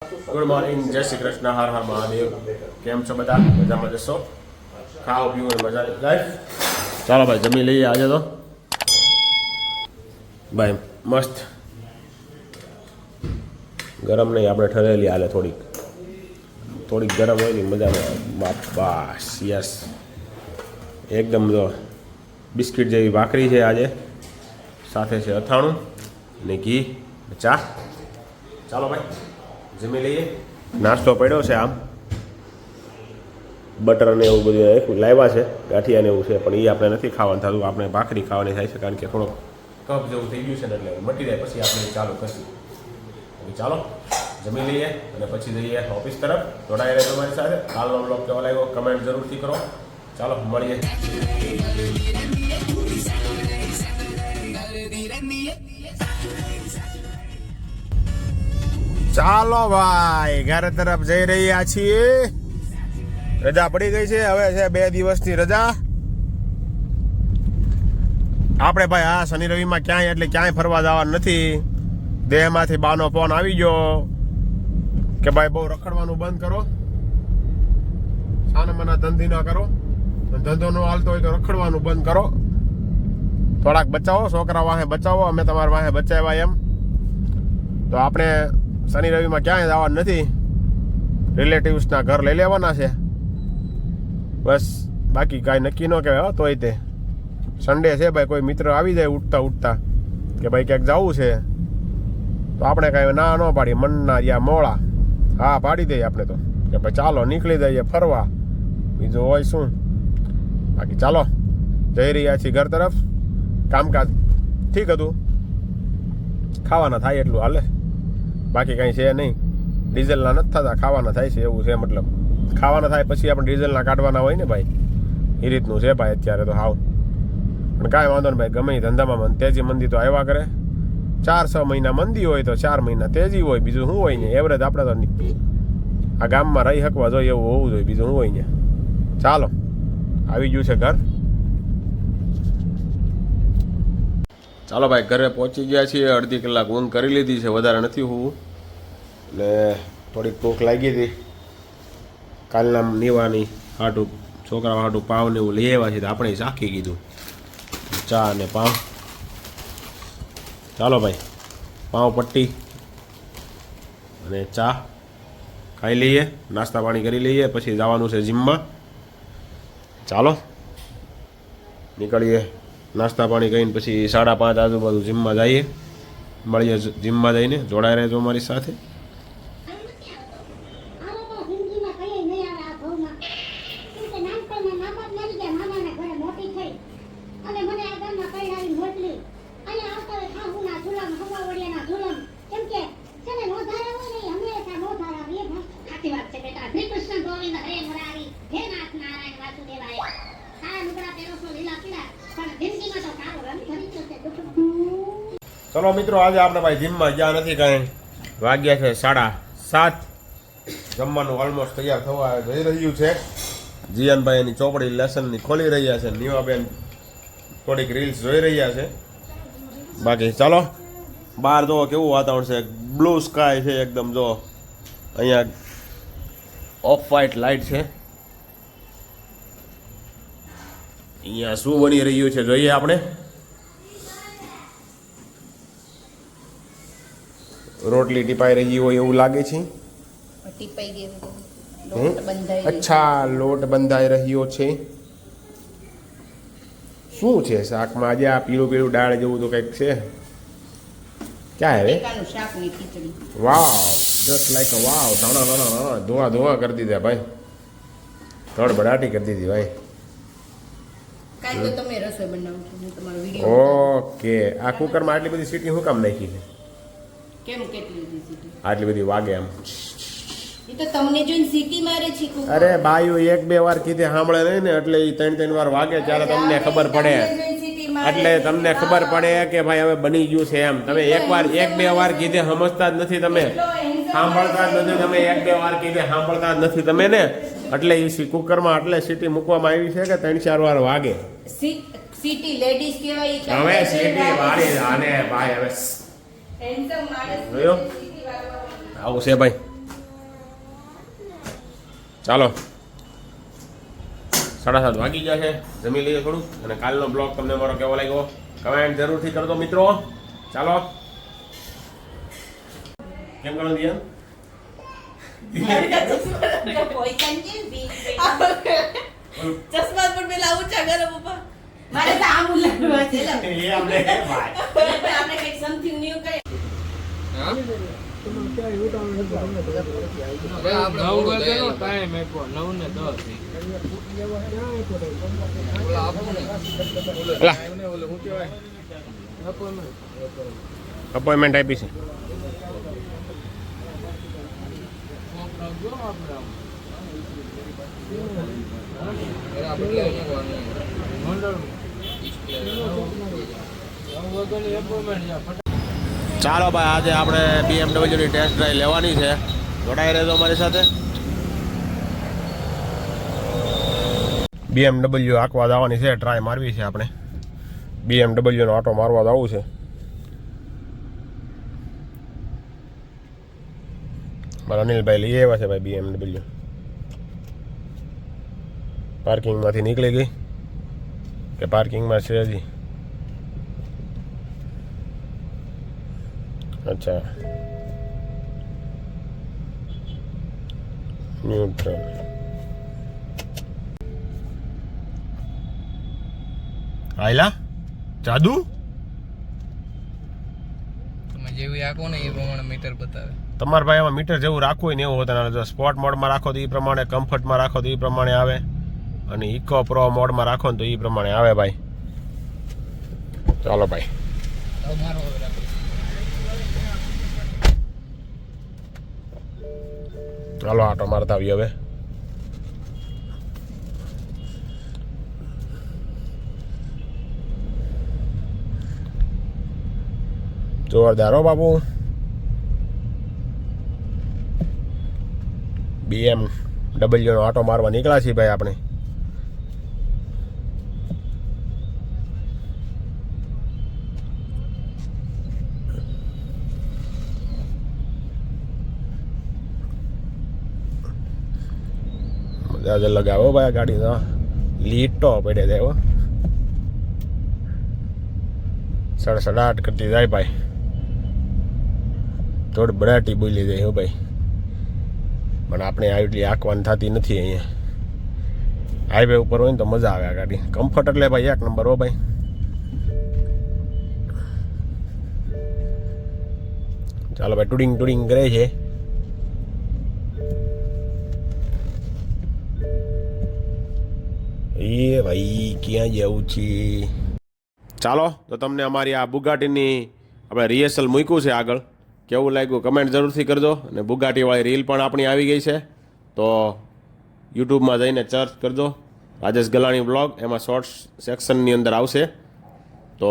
Good morning, જય શ્રી કૃષ્ણ, હર હર મહાદેવ. કેમ છો બધા? મજામાં જશો? ખાઓ પીવો અને મજા લાઈફ. ચાલો ભાઈ જમી લઈએ આજે તો ભાઈ મસ્ત ગરમ નહીં, આપણે ઠરેલી હાલે થોડીક ગરમ હોય ને મજા આવે. બસ યસ એકદમ જો બિસ્કિટ જેવી ભાખરી છે આજે, સાથે છે અથાણું ને ઘી ચા. ચાલો ભાઈ જમી લઈએ. નાસ્તો પડ્યો છે, આમ બટર ને એવું બધું લાવ્યા છે, ગાંઠિયા ને એવું છે, પણ એ આપણે નથી ખાવાનું થતું, આપણે ભાખરી ખાવાની થાય છે, કારણ કે થોડોક કફ જેવું થઈ ગયું છે ને, એટલે મટી જાય પછી આપણે ચાલુ કરશું. ચાલો જમી લઈએ અને પછી જઈએ ઓફિસ તરફ. જોડાઈ રહે તમારી સાથે. હાલનો બ્લોગ કેવો લાગ્યો કમેન્ટ જરૂરથી કરો. ચાલો મળીએ. ચાલો ભાઈ ઘર તરફ જઈ રહ્યા છીએ. રજા પડી ગઈ છે, હવે છે 2 દિવસની રજા. આપણે ભાઈ આ શનિ રવિમાં ક્યાંય ફરવા જવાનું નથી. દેહમાંથી બાનો ફોન આવી ગયો કે ભાઈ બહુ રખડવાનું બંધ કરો, સાનામાના ધંધી ના કરો, ધંધો નો હાલતો હોય તો રખડવાનું બંધ કરો, થોડાક બચાવો, છોકરા વાહે બચાવો, અમે તમારા વાહે બચાવ્યા એમ. તો આપણે શનિ રવિમાં ક્યાંય જવાનું નથી, રિલેટિવ્સના ઘર લઈ લેવાના છે બસ. બાકી કાંઈ નક્કી ન કહેવાય. તોય તે સન્ડે છે ભાઈ, કોઈ મિત્ર આવી જાય ઉઠતા કે ભાઈ ક્યાંક જવું છે તો આપણે કાંઈ ના ન પાડીએ, મનના યા મોળા હા પાડી દઈએ આપણે તો કે ભાઈ ચાલો નીકળી જઈએ ફરવા, બીજું હોય શું. બાકી ચાલો જઈ રહ્યા છીએ ઘર તરફ. કામકાજ ઠીક હતું, ખાવાના થાય એટલું હાલે, બાકી કાંઈ છે નહીં. ડીઝલના નથી થતા, ખાવાના થાય છે એવું છે. મતલબ ખાવાના થાય પછી આપણે ડીઝલના કાઢવાના હોય ને ભાઈ, એ રીતનું છે ભાઈ અત્યારે તો. હાવ પણ કાંઈ વાંધો નહીં ભાઈ, ગમે એ ધંધામાં તેજી મંદી તો આવ્યા કરે. 4-6 મહિના મંદી હોય તો 4 મહિના તેજી હોય, બીજું શું હોય ને. એવરેજ આપણે તો આ ગામમાં રહી શકવા જોઈએ એવું હોવું જોઈએ, બીજું શું હોય ને. ચાલો આવી ગયું છે ઘર. ચાલો ભાઈ ઘરે પહોંચી ગયા છીએ. અડધી કલાક ઊંઘ કરી લીધી છે, વધારે નથી હોવું. એટલે થોડીક ભૂખ લાગી હતી. કાલના નીવાની હાટું છોકરા હાટું પાવ ને એવું લઈ આવ્યા છે, તો આપણે ચાખી કીધું ચા અને પાવ. ચાલો ભાઈ પાવ પટ્ટી અને ચા ખાઈ લઈએ, નાસ્તા પાણી કરી લઈએ, પછી જવાનું છે જીમમાં. ચાલો નીકળીએ. નાસ્તા પાણી કરીને પછી 5:30 આજુબાજુ જીમમાં જઈએ. મળીએ જીમમાં જઈને. જોડાઈ રહેજો અમારી સાથે. ચલો મિત્રો, આજે આપણે ભાઈ જીમમાં ગયા નથી કાંઈ. વાગ્યા છે 7:30. જમવાનું ઓલમોસ્ટ તૈયાર થવા જઈ રહ્યું છે. જીયાનભાઈ એની ચોપડી લેસનની ખોલી રહ્યા છે, નીવાબેન થોડીક રીલ્સ જોઈ રહ્યા છે. બાકી ચાલો બહાર જો કેવું વાતાવરણ છે, બ્લુ સ્કાય છે એકદમ. જો અહીંયા ઓફ વ્હાઇટ લાઇટ છે. અહીંયા શું બની રહ્યું છે જોઈએ આપણે. રોટલી ટીપાઈ રહી હોય એવું લાગે છે. અચ્છા, લોટ બંધાઈ રહ્યો છે. શું છે શાકમાં આજે? આ પીળું પીળું દાળ જેવું તો કંઈક છે. ક્યાં હે? વાવ, જસ્ટ લાઈક અ વાવ. ધોવા ધોવા કરી દીધા ભાઈ, ધડબડાટી કરી દીધી ભાઈ. ઓકે, આ કુકરમાં આટલી બધી સીટી શું કામ નાખી છે? આટલી બધી વાગે એમ? અરે બાયું 1-2 વાર કીધે સાંભળે નહીં ને, એટલે 3-3 વાર વાગે ત્યારે તમને ખબર પડે. એટલે તમને ખબર પડે કે ભાઈ હવે બની ગયું છે એમ. તમે 1-2 વાર કીધે સમજતા જ નથી, તમે સાંભળતા જ નથી. તમે 1-2 વાર કીધે સાંભળતા જ નથી તમે ને. એટલે એ કુકરમાં એટલે સીટી મૂકવામાં આવી છે કે 3-4 વાર વાગે. સિટી લેડીઝ કહેવાય. હવે સિટી વાળી આને ભાઈ હવે હેન્ડસમ માણસ જોયો આવું છે ભાઈ. ચાલો 7:30 વાગી ગયા છે, જમી લઈએ થોડું, અને કાલનો બ્લોગ તમને મારો કેવો લાગ્યો કમેન્ટ જરૂરથી કરજો મિત્રો. ચાલો, કેમ કરો દિયાન? ચશ્મા પણ પેલા ઊંચા કરો પપ્પા. મારે તો આમ ઉલાડવા છે લો. એ આપણે ભાઈ આપણે કંઈક સમથિંગ ન્યુ કરીએ. અપોઇન્ટમેન્ટ આપી છે. ચાલો ભાઈ, આજે આપણે BMW ની ટેસ્ટ ડ્રાઈવ લેવાની છે. જોડાઈ રહેજો અમારી સાથે. BMW આંકવા જવાની છે, ટ્રાય મારવી છે આપણે. BMW નો ઓટો મારવા જવું છે. મારા અનિલભાઈ લઈ આવ્યા છે ભાઈ BMW. પાર્કિંગમાંથી નીકળી ગઈ કે પાર્કિંગમાં છે હજી? અચ્છા, ન્યુટ્રલ. આયલા જાદુ તમે જેવી આંકો ને એ પ્રમાણે મીટર બતાવે. તમારા ભાઈ આમાં મીટર જેવું રાખવું હોય ને એવું હોતા. જો સ્પોર્ટ મોડમાં રાખો તો એ પ્રમાણે, કમ્ફર્ટમાં રાખો તો એ પ્રમાણે આવે, અને ઇકો પ્રો મોડમાં રાખો ને તો એ પ્રમાણે આવે ભાઈ. ચાલો ભાઈ, તમારો હવે રાખો. ચાલો આટો મારતા આવીએ હવે. જોરદાર હો બાબુ. BMW નો આટો મારવા નીકળ્યા છીએ ભાઈ આપણે. મજા જ લગાવો ભાઈ ગાડી તો. લીટો પડે જાય, સડસડાટ કરતી જાય ભાઈ. થોડી બડાટી બોલી જાય હો ભાઈ, પણ આપણે એટલી આંકવાની થતી નથી અહીંયા. હાઈવે ઉપર હોય ને તો મજા આવે આ ગાડી. કમ્ફર્ટ એટલે ભાઈ એક નંબર હો ભાઈ. ચાલો ભાઈ, ટુડિંગ ટુડિંગ કરે છે. એ ભાઈ ક્યાં જવું છે? ચાલો, તો તમને અમારી આ બુગાટીની આપણે રિહર્સલ મૂક્યું છે આગળ, કેવું લાગ્યું કમેન્ટ જરૂરથી કરજો. અને બુગાટીવાળી રીલ પણ આપણી આવી ગઈ છે, તો યુટ્યુબમાં જઈને સર્ચ કરજો રાજેશ ગલાણી બ્લોગ, એમાં શોર્ટ્સ સેક્શનની અંદર આવશે, તો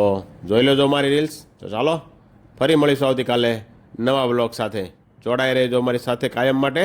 જોઈ લેજો અમારી રીલ્સ. તો ચાલો, ફરી મળીશું આવતીકાલે નવા બ્લોગ સાથે. જોડાઈ રહેજો અમારી સાથે કાયમ માટે.